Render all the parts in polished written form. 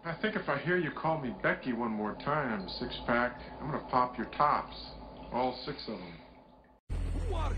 I think if I hear you call me Becky one more time, six-pack, I'm gonna pop your tops. All 6 of them. Who are you?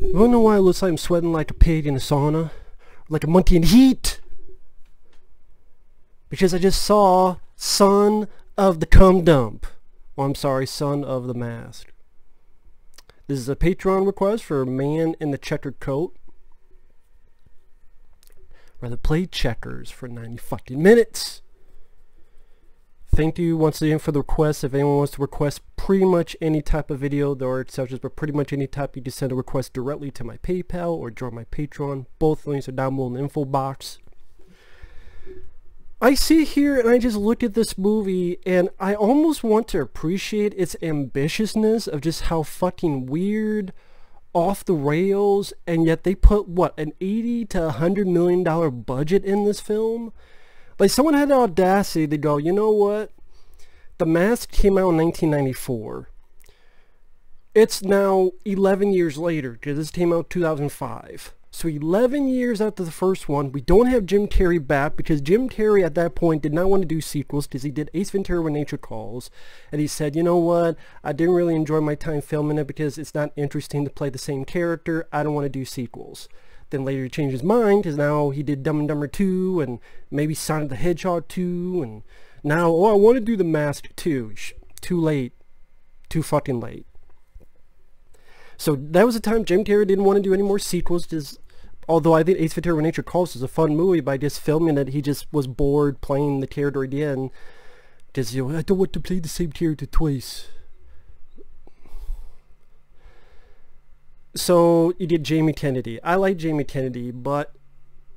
I don't know why it looks like I'm sweating like a pig in a sauna, like a monkey in heat. Because I just saw Son of the Cum Dump. Oh, I'm sorry, Son of the Mask. This is a Patreon request for a man in the checkered coat. Rather play checkers for 90 fucking minutes. Thank you once again for the request. If anyone wants to request pretty much any type of video, there are exceptions, but pretty much any type, you can send a request directly to my PayPal or join my Patreon. Both links are down below in the info box. I sit here and I just look at this movie and I almost want to appreciate its ambitiousness of just how fucking weird, off the rails, and yet they put, what, an $80 to $100 million budget in this film? Like, someone had the audacity to go, you know what? The Mask came out in 1994. It's now 11 years later, because this came out in 2005. So 11 years after the first one, we don't have Jim Carrey back, because Jim Carrey at that point did not want to do sequels, because he did Ace Ventura When Nature Calls. And he said, you know what? I didn't really enjoy my time filming it, because it's not interesting to play the same character. I don't want to do sequels. Then later he changed his mind, because now he did Dumb and Dumber 2, and maybe Sonic the Hedgehog 2, and now, oh, I want to do The Mask 2. Too late. Too fucking late. So that was the time Jim Carrey didn't want to do any more sequels, just, although I think Ace Ventura When Nature Calls is a fun movie, by just filming it, he just was bored playing the character again. Because, you know, I don't want to play the same character twice. So you did Jamie Kennedy. I like Jamie Kennedy, but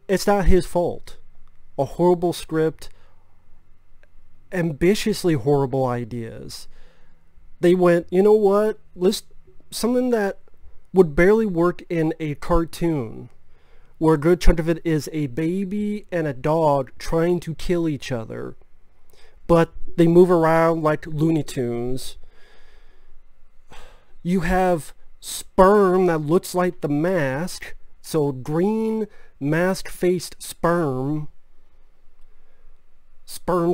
it's not his fault. A horrible script, ambitiously horrible ideas. They went, you know what? Let's something that would barely work in a cartoon, where a good chunk of it is a baby and a dog trying to kill each other, but they move around like Looney Tunes. You have sperm that looks like the mask, so green mask-faced sperm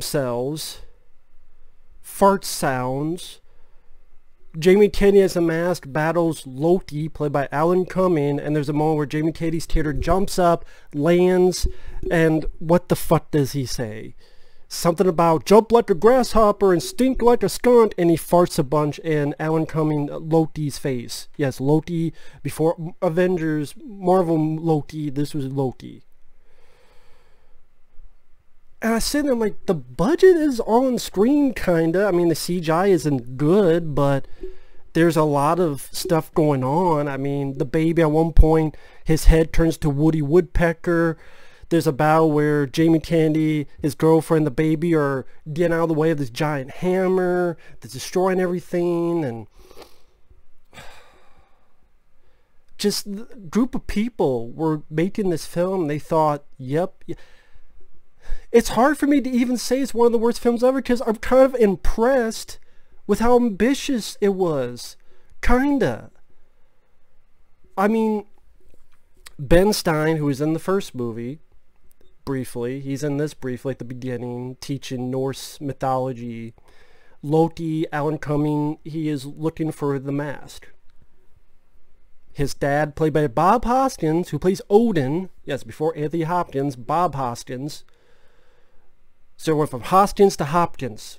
cells, fart sounds. Jamie Kennedy as a mask battles Loki, played by Alan Cumming, and there's a moment where Jamie Kennedy's character jumps up, lands, and what the fuck does he say? Something about jump like a grasshopper and stink like a skunk, and he farts a bunch in Alan Cumming Loki's face. Yes, Loki, before Avengers, Marvel Loki, this was Loki. And I said, I'm like, the budget is on screen, kinda. I mean, the CGI isn't good, but there's a lot of stuff going on. I mean, the baby at one point, his head turns to Woody Woodpecker. There's a battle where Jamie Kennedy, his girlfriend, the baby are getting out of the way of this giant hammer that's destroying everything. And just the group of people were making this film. They thought, yep. It's hard for me to even say it's one of the worst films ever because I'm kind of impressed with how ambitious it was. Kinda. I mean, Ben Stein, who was in the first movie, briefly, he's in this briefly at the beginning, teaching Norse mythology. Loki, Alan Cumming, he is looking for the mask. His dad, played by Bob Hoskins, who plays Odin, yes, before Anthony Hopkins, Bob Hoskins. So it went from Hoskins to Hopkins.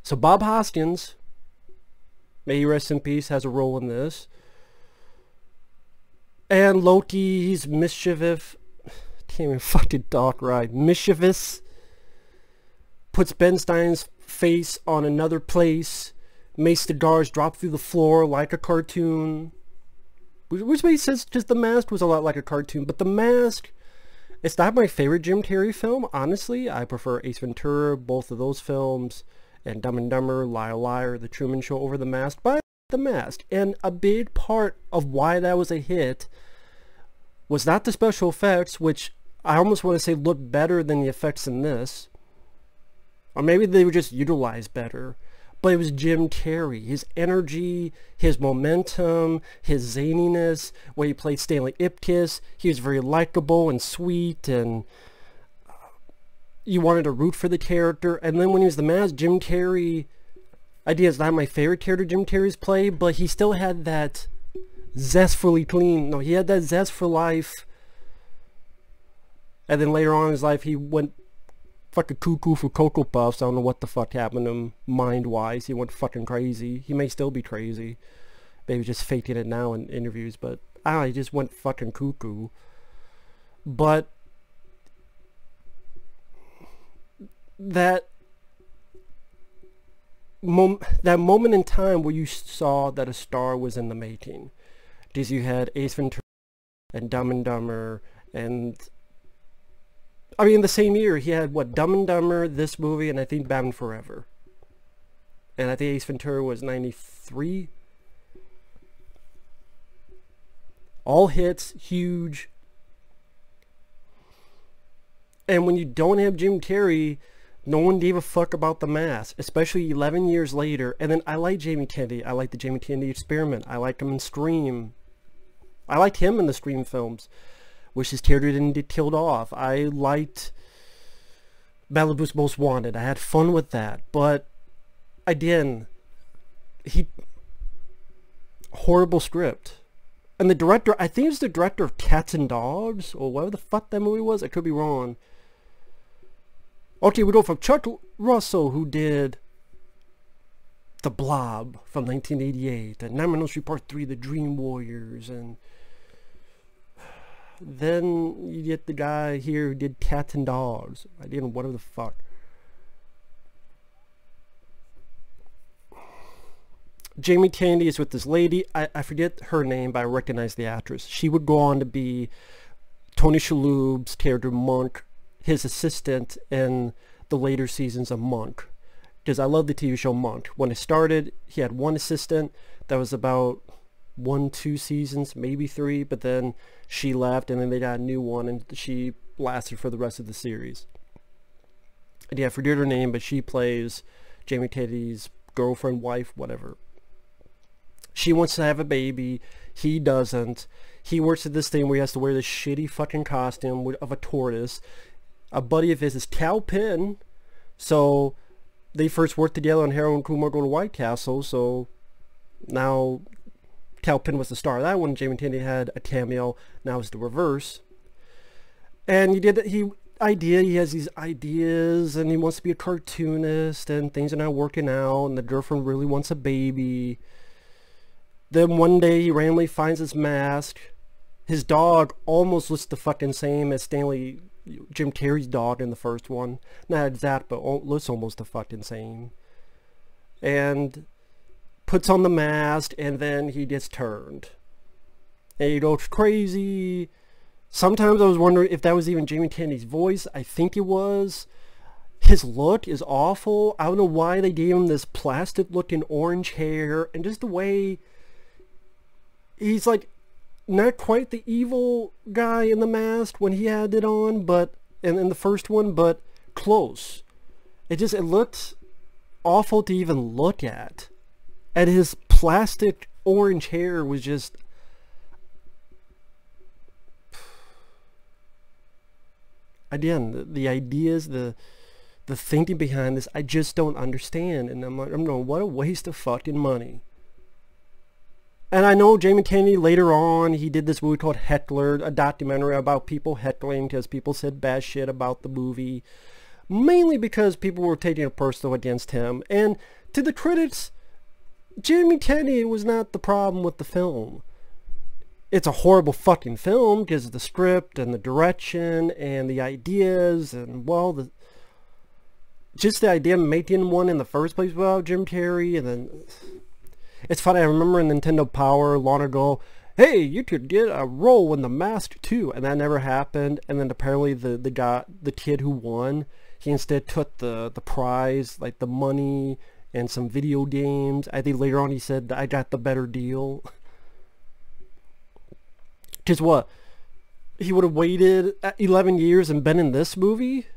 So Bob Hoskins, may he rest in peace, has a role in this. And Loki, he's mischievous. Can't even fucking talk right. Mischievous. Puts Ben Stein's face on another place. Makes the guards drop through the floor like a cartoon. Which makes sense, just The Mask was a lot like a cartoon. But The Mask, it's not my favorite Jim Carrey film, honestly. I prefer Ace Ventura, both of those films, and Dumb and Dumber, Liar Liar, The Truman Show over The Mask. But The Mask. And a big part of why that was a hit was not the special effects, which I almost want to say look better than the effects in this. Or maybe they were just utilized better. But it was Jim Carrey. His energy, his momentum, his zaniness. When he played Stanley Ipkiss, he was very likable and sweet, and you wanted to root for the character. And then when he was The Mask, Jim Carrey, is not my favorite character Jim Carrey's played, but he still had that zestfully clean. No, he had that zest for life. And then later on in his life, he went fucking cuckoo for Cocoa Puffs. I don't know what the fuck happened to him mind-wise. He went fucking crazy. He may still be crazy. Maybe just faking it now in interviews, but I don't know, he just went fucking cuckoo. But that moment in time where you saw that a star was in the making, because you had Ace Ventura and Dumb and Dumber, and I mean, the same year, he had, what, Dumb and Dumber, this movie, and I think Batman Forever. And I think Ace Ventura was 93. All hits, huge. And when you don't have Jim Carrey, no one gave a fuck about The Mask, especially 11 years later. And then I like Jamie Kennedy. I like the Jamie Kennedy Experiment. I liked him in Scream. I liked him in the Scream films. Wish his character didn't get killed off. I liked Malibu's Most Wanted. I had fun with that. But, again, horrible script. And the director, I think it's the director of Cats and Dogs, or whatever the fuck that movie was. I could be wrong. Okay, we go from Chuck Russell, who did The Blob from 1988, and Nightmare on Elm Street Part 3, The Dream Warriors, and then you get the guy here who did Cats and Dogs. I didn't, whatever the fuck. Jamie Kennedy is with this lady. I forget her name, but I recognize the actress. She would go on to be Tony Shalhoub's character Monk, his assistant in the later seasons of Monk. Because I love the TV show Monk. When it started, he had one assistant. That was about 1-2 seasons, maybe 3, but then she left, and then they got a new one, and she lasted for the rest of the series. And yeah, I forget her name, but she plays Jamie Kennedy's girlfriend, wife, whatever. She wants to have a baby. He doesn't. He works at this thing where he has to wear this shitty fucking costume of a tortoise. A buddy of his is Kal Penn, so they first worked together on Harold and Kumar Go to White Castle, so now Kal Penn was the star of that one. Jamie Kennedy had a cameo. Now it's the reverse. And he has these ideas, and he wants to be a cartoonist, and things are not working out, and the girlfriend really wants a baby. Then one day he randomly finds his mask. His dog almost looks the fucking same as Jim Carrey's dog in the first one. Not exact, but looks almost the fucking same. And puts on the mask, and then he gets turned. And he goes crazy. Sometimes I was wondering if that was even Jamie Kennedy's voice. I think it was. His look is awful. I don't know why they gave him this plastic looking orange hair, and just the way he's like not quite the evil guy in the mask when he had it on, but in the first one, but close. It looked awful to even look at. And his plastic orange hair was just... Again, the ideas, the thinking behind this, I just don't understand. And I'm going, what a waste of fucking money. And I know Jamie Kennedy later on, he did this movie called Heckler, a documentary about people heckling because people said bad shit about the movie. Mainly because people were taking it personal against him. And to the critics, Jamie Kennedy was not the problem with the film. It's a horrible fucking film because of the script and the direction and the ideas and, well, just the idea of making one in the first place without Jim Carrey. And then it's funny, I remember in Nintendo Power long ago, hey, you could get a role in The Mask too, and that never happened. And then apparently the kid who won, he instead took the prize, like the money and some video games. I think later on he said, I got the better deal. Because what? He would have waited 11 years and been in this movie?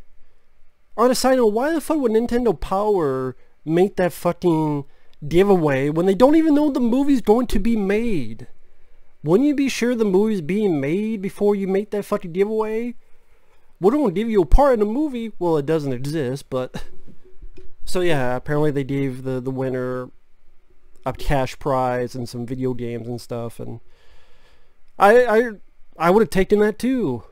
On a side note, why the fuck would Nintendo Power make that fucking giveaway when they don't even know the movie's going to be made? Wouldn't you be sure the movie's being made before you make that fucking giveaway? We're going to give you a part in the movie. Well, it doesn't exist, but... So yeah, apparently they gave the winner a cash prize and some video games and stuff, and... I would have taken that too.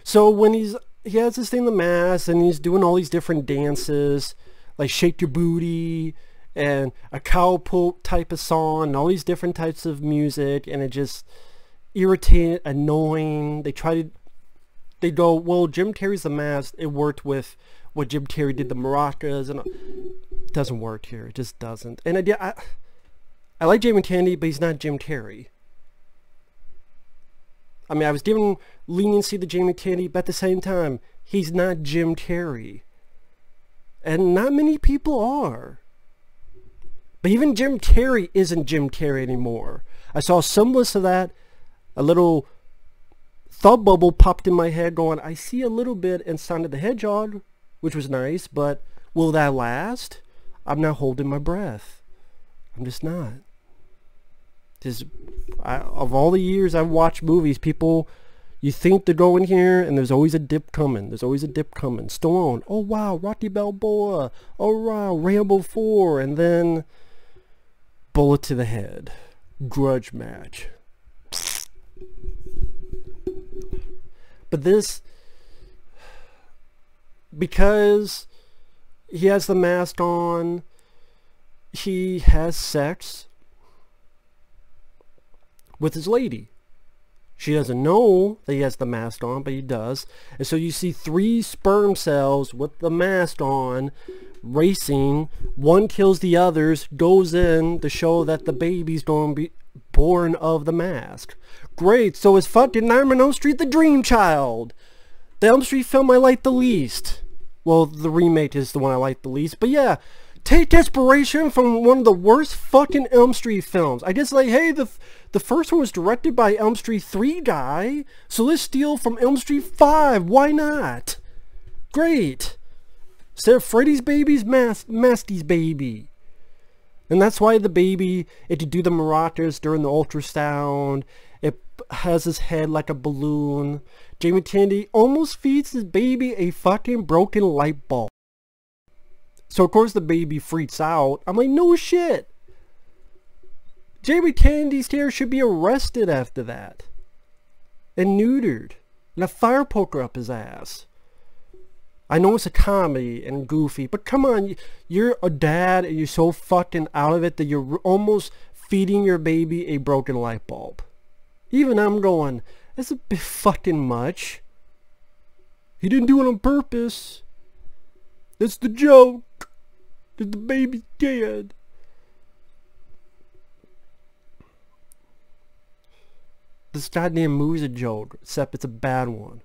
So when he has this thing, the mask, and he's doing all these different dances, like Shake Your Booty, and a cowpoke type of song, and all these different types of music, and it just irritating, annoying. They go, well, Jim Carrey's The Mask, it worked with what Jim Carrey did, the maracas, and it doesn't work here. It just doesn't. And I like Jamie Kennedy, but he's not Jim Carrey. I mean, I was giving leniency to Jamie Kennedy, but at the same time, he's not Jim Carrey. And not many people are. But even Jim Carrey isn't Jim Carrey anymore. I saw some list of that. A little thought bubble popped in my head going, I see a little bit in Sonic the Hedgehog, which was nice, but will that last? I'm not holding my breath. I'm just not. Of all the years I've watched movies, people, you think to go in here, and there's always a dip coming. There's always a dip coming. Stallone, oh wow, Rocky Balboa, oh wow, Rambo 4, and then bullet to the head. Grudge match. But this, because he has the mask on, he has sex with his lady. She doesn't know that he has the mask on, but he does. And so you see 3 sperm cells with the mask on racing. One kills the others, goes in to show that the baby's going to be born of the mask. Great, so is fucking Nightmare on Elm Street the Dream Child? The Elm Street film I like the least. Well, the remake is the one I like the least. But yeah, take inspiration from one of the worst fucking Elm Street films. I guess, like, hey, the first one was directed by Elm Street 3 guy, so let's steal from Elm Street 5. Why not? Great. Instead of Freddy's baby's Masty's baby. And that's why the baby, it could do the maracas during the ultrasound. It has his head like a balloon. Jamie Kennedy almost feeds his baby a fucking broken light bulb. So of course the baby freaks out. I'm like, no shit. Jamie Kennedy's hair should be arrested after that. And neutered. And a fire poker up his ass. I know it's a comedy and goofy, but come on, you're a dad and you're so fucking out of it that you're almost feeding your baby a broken light bulb. Even I'm going, that's a bit fucking much. He didn't do it on purpose. That's the joke. That the baby's dead. This goddamn movie's a joke, except it's a bad one.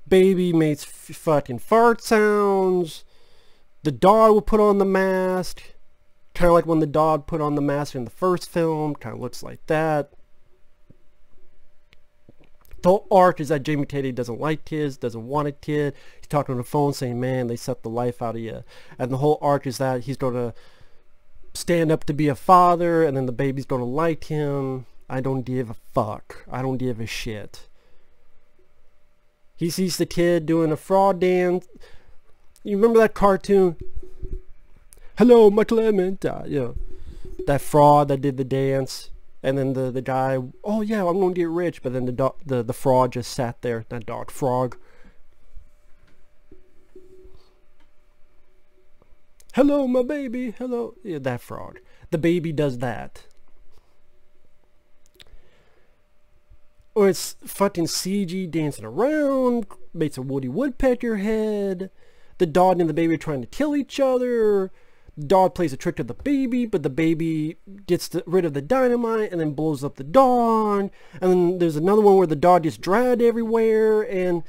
Baby makes fucking fart sounds. the dog will put on the mask, kind of like when the dog put on the mask in the first film, kind of looks like that. The whole arc is that Jamie Kennedy doesn't like kids, doesn't want a kid. He's talking on the phone saying, man, they suck the life out of you. And the whole arc is that he's going to stand up to be a father, and then the baby's going to like him. I don't give a fuck. I don't give a shit. He sees the kid doing a fraud dance. You remember that cartoon? Hello, my Clement. You know, that fraud that did the dance. And then the guy, oh yeah, I'm going to get rich. But then the fraud just sat there. That dog, frog. Hello, my baby. Hello. Yeah, that frog. The baby does that. Or it's fucking CG dancing around. Makes a Woody Woodpecker head. The dog and the baby are trying to kill each other. The dog plays a trick to the baby, but the baby gets rid of the dynamite and then blows up the dog. And then there's another one where the dog gets dragged everywhere, and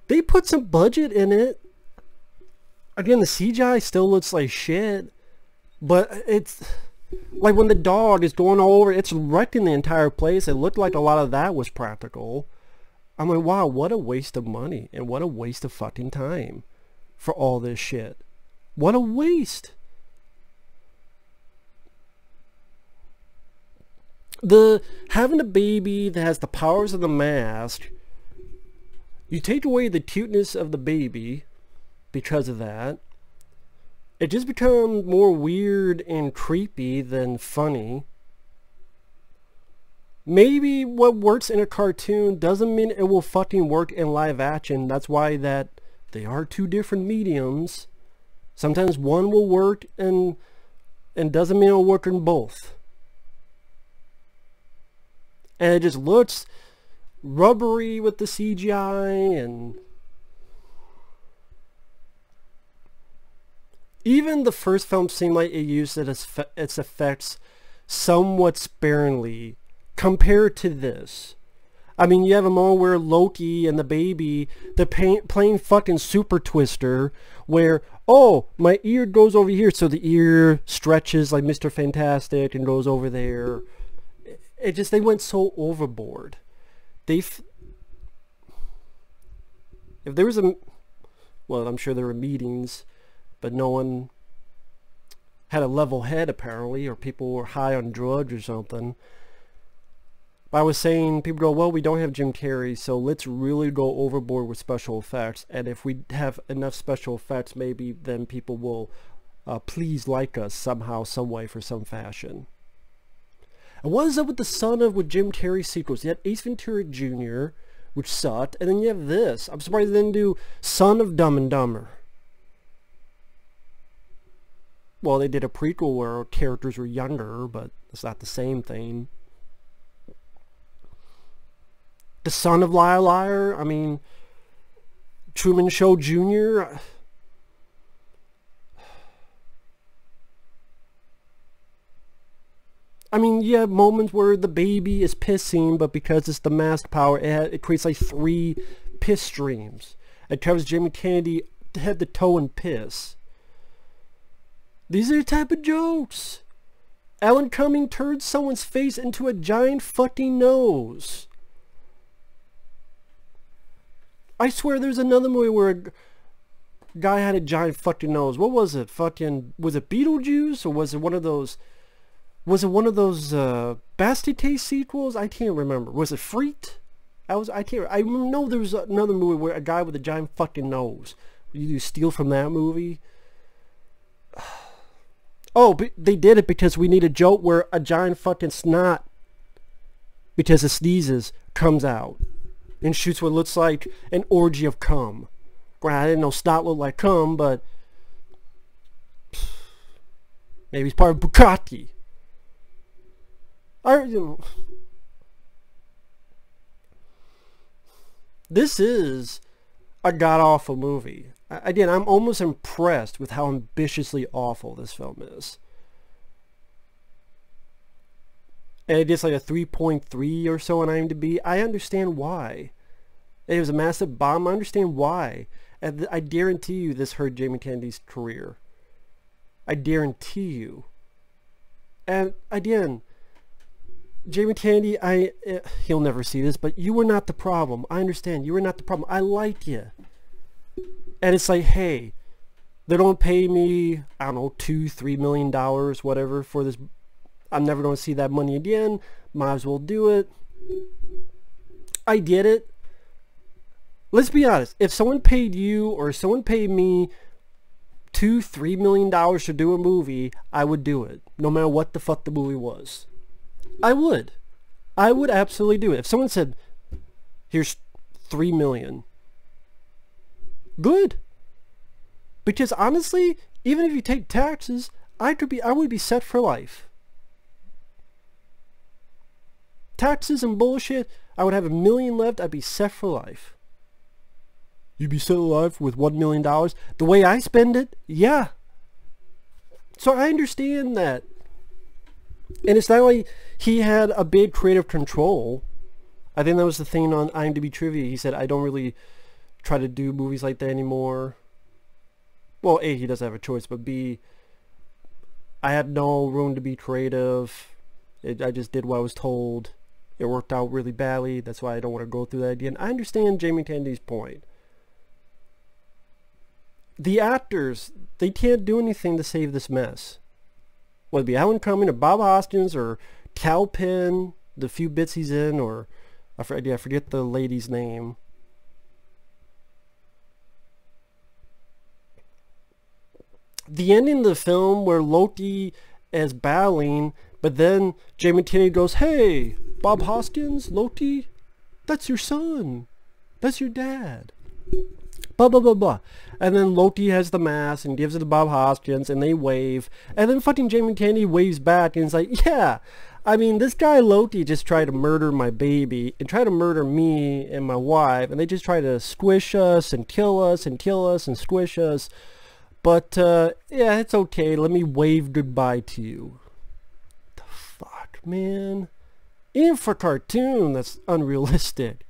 they put some budget in it. Again, the CGI still looks like shit, but it's like when the dog is going all over, it's wrecking the entire place. It looked like a lot of that was practical. I'm like, wow, what a waste of money and what a waste of fucking time for all this shit. What a waste. Having a baby that has the powers of the mask, you take away the cuteness of the baby because of that. It just becomes more weird and creepy than funny. Maybe what works in a cartoon doesn't mean it will fucking work in live action. That's why that they are two different mediums. Sometimes one will work and doesn't mean it'll work in both. And it just looks rubbery with the CGI, and even the first film seemed like it used its effects somewhat sparingly compared to this. I mean, you have a moment where Loki and the baby, they're playing fucking Super Twister, where, oh, my ear goes over here, so the ear stretches like Mr. Fantastic and goes over there. It just, they went so overboard. If there was well, I'm sure there were meetings, but no one had a level head apparently, or people were high on drugs or something. I was saying, people go, well, we don't have Jim Carrey, so let's really go overboard with special effects. And if we have enough special effects, maybe then people will please like us somehow, some way, for some fashion. And what is up with the son of with Jim Carrey sequels? You had Ace Ventura Jr., which sucked, and then you have this. I'm surprised they didn't do Son of Dumb and Dumber. Well, they did a prequel where characters were younger, but it's not the same thing. The Son of Liar Liar, I mean, Truman Show Jr., I mean, you have moments where the baby is pissing, but because it's the mask power, it creates like 3 piss streams. It covers Jamie Kennedy head to toe in piss. These are the type of jokes. Alan Cumming turns someone's face into a giant fucking nose. I swear there's another movie where a guy had a giant fucking nose. What was it? Fucking, was it Beetlejuice, or was it one of those... Was it one of those Bastille sequels? I can't remember. Was it Freaked? I know there was another movie where a guy with a giant fucking nose. You steal from that movie? Oh, but they did it because we need a joke where a giant fucking snot, because it sneezes, comes out and shoots what looks like an orgy of cum. Granted, I didn't know snot looked like cum, but maybe it's part of Bukkake. This is a god-awful movie. Again, I'm almost impressed with how ambitiously awful this film is. And it gets like a 3.3 or so on IMDb. I understand why. It was a massive bomb. I understand why. And I guarantee you this hurt Jamie Kennedy's career. I guarantee you. And again, Jamie Kennedy, he'll never see this, but you were not the problem. I understand. You were not the problem. I liked you. And it's like, hey, they don't pay me, I don't know, $2-3 million, whatever, for this. I'm never going to see that money again. Might as well do it. I get it. Let's be honest. If someone paid you or someone paid me $2-3 million to do a movie, I would do it. No matter what the fuck the movie was. I would. I would absolutely do it. If someone said, here's $3 million. Good. Because honestly, even if you take taxes, I would be set for life. Taxes and bullshit, I would have $1 million left, I'd be set for life. You'd be set alive with $1 million? The way I spend it, yeah. So I understand that. And it's not like he had a big creative control. I think that was the thing on IMDb Trivia. He said, I don't really try to do movies like that anymore. Well, A, he doesn't have a choice, but B, I had no room to be creative. I just did what I was told. It worked out really badly. That's why I don't want to go through that again. I understand Jamie Kennedy's point. The actors, they can't do anything to save this mess. Whether it be Alan Cumming or Bob Hoskins or Kal Penn, the few bits he's in, or I forget the lady's name. The ending of the film where Loki is battling, but then Jamie Kennedy goes, hey, Bob Hoskins, Loki, that's your son. That's your dad. Blah, blah, blah, blah. And then Loki has the mask and gives it to Bob Hoskins and they wave. And then fucking Jamie Kennedy waves back and is like, yeah, I mean, this guy Loki just tried to murder my baby and try to murder me and my wife. And they just try to squish us and kill us and kill us and squish us. But, yeah, it's okay. Let me wave goodbye to you. The fuck, man? Even for a cartoon, that's unrealistic.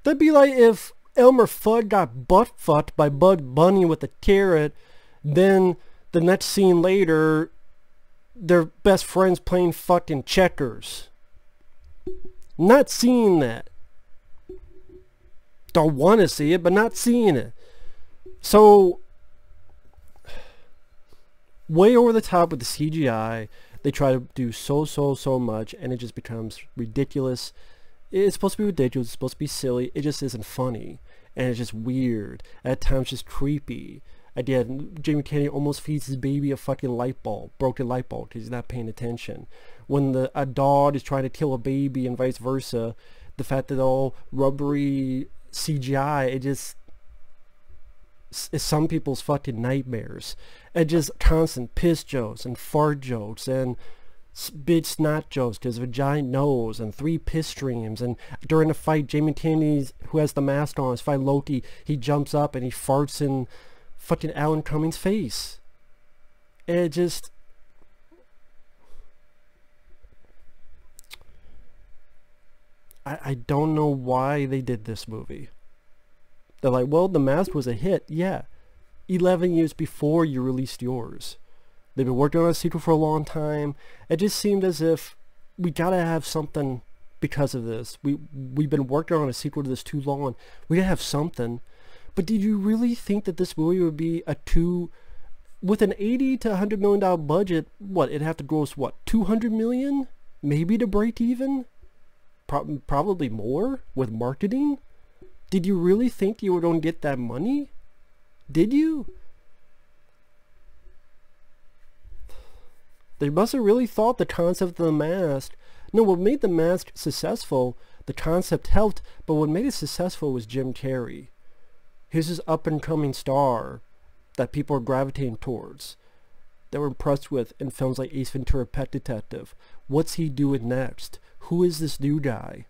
That'd be like if Elmer Fudd got butt-fucked by Bud Bunny with a carrot, then the next scene later, they're best friends playing fucking checkers. Not seeing that. Don't want to see it, but not seeing it. So, way over the top with the CGI. They try to do so much, and it just becomes ridiculous. It's supposed to be ridiculous, it's supposed to be silly, it just isn't funny. And it's just weird. At times just creepy. Again, Jamie Kennedy almost feeds his baby a fucking light bulb, broken light bulb, because he's not paying attention. When a dog is trying to kill a baby and vice versa, the fact that all rubbery CGI, it just is some people's fucking nightmares. And just constant piss jokes and fart jokes and big snot jokes because of a giant nose and 3 piss streams. And during the fight, Jamie Kennedy, who has the mask on, is fighting Loki, he jumps up and he farts in fucking Alan Cumming's face. And it just... I don't know why they did this movie. They're like, well, The Mask was a hit. Yeah. 11 years before you released yours. They've been working on a sequel for a long time. It just seemed as if we gotta have something because of this. We've been working on a sequel to this too long. We gotta have something. But did you really think that this movie would be with an $80 to $100 million budget, what, it'd have to gross, what, $200 million? Maybe to break even? Probably more with marketing? Did you really think you were going to get that money? Did you? They must have really thought the concept of The Mask. No, what made The Mask successful, the concept helped, but what made it successful was Jim Carrey. He's this up-and-coming star that people are gravitating towards. They were impressed with in films like Ace Ventura: Pet Detective. What's he doing next? Who is this new guy?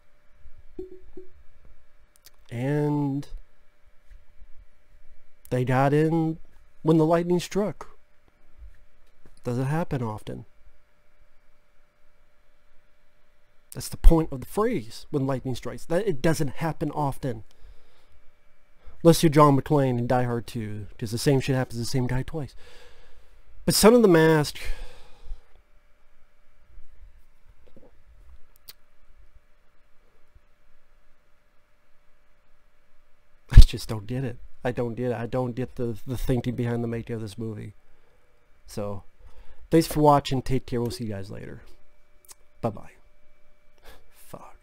And they got in when the lightning struck. Doesn't happen often. That's the point of the phrase, when lightning strikes. That it doesn't happen often. Unless you're John McClane in Die Hard 2, because the same shit happens to the same guy twice. But Son of the Mask... I just don't get it. I don't get it. I don't get the thinking behind the making of this movie. So, thanks for watching. Take care. We'll see you guys later. Bye-bye. Fuck.